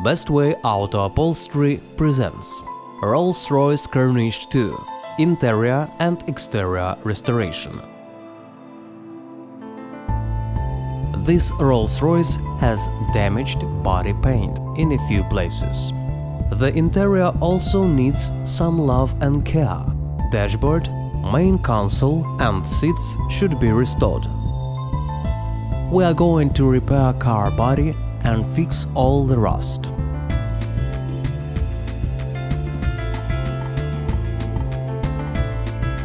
Best Way Auto Upholstery presents Rolls Royce Corniche 2 Interior and Exterior Restoration. This Rolls Royce has damaged body paint in a few places. The interior also needs some love and care. Dashboard, main console and seats should be restored. We are going to repair car body and fix all the rust.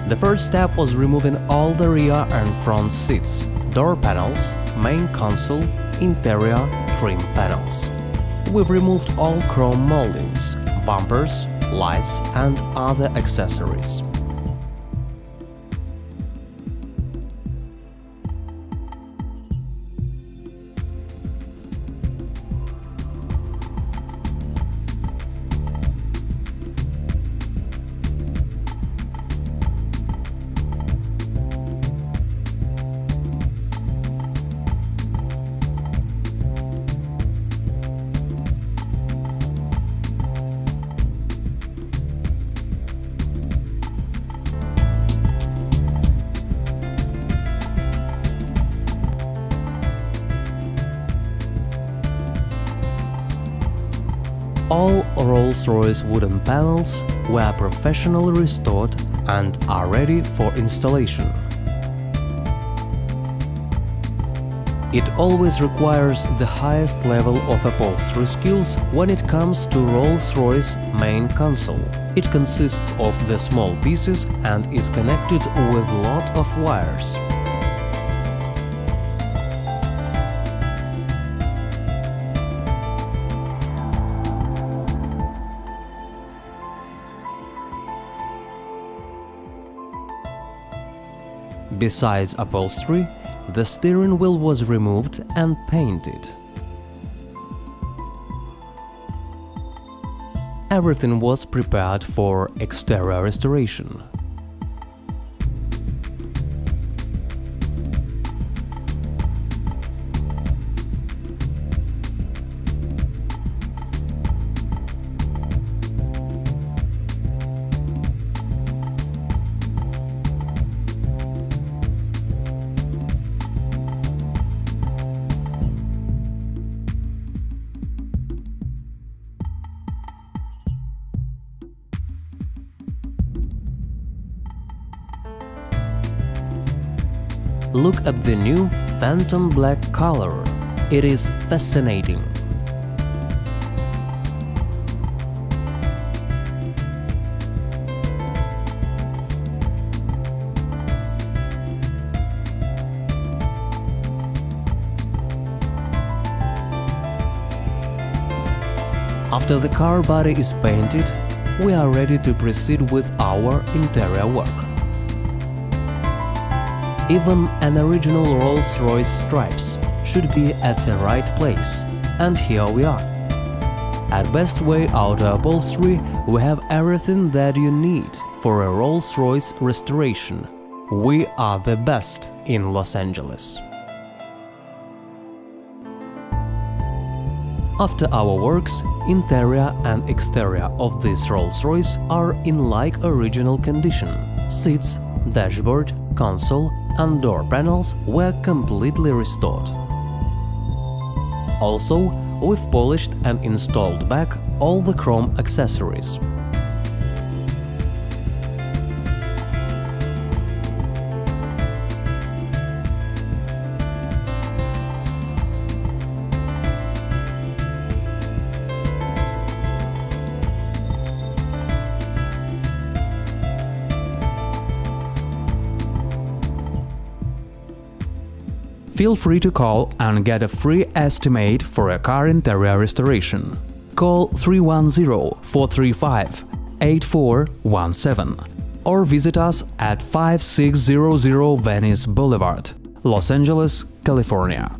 The first step was removing all the rear and front seats, door panels, main console, interior trim panels. We've removed all chrome moldings, bumpers, lights and other accessories. All Rolls-Royce wooden panels were professionally restored and are ready for installation. It always requires the highest level of upholstery skills when it comes to Rolls-Royce main console. It consists of the small pieces and is connected with a lot of wires. Besides upholstery, the steering wheel was removed and painted. Everything was prepared for exterior restoration. Look at the new Phantom Black color. It is fascinating. After the car body is painted, we are ready to proceed with our interior work. Even an original Rolls-Royce stripes should be at the right place, and here we are. At Best Way Auto Upholstery we have everything that you need for a Rolls-Royce restoration. We are the best in Los Angeles. After our works, interior and exterior of this Rolls-Royce are in like original condition. Seats, dashboard, console and door panels were completely restored. Also, we've polished and installed back all the chrome accessories. Feel free to call and get a free estimate for a car interior restoration. Call 310-435-8417 or visit us at 5600 Venice Boulevard, Los Angeles, California.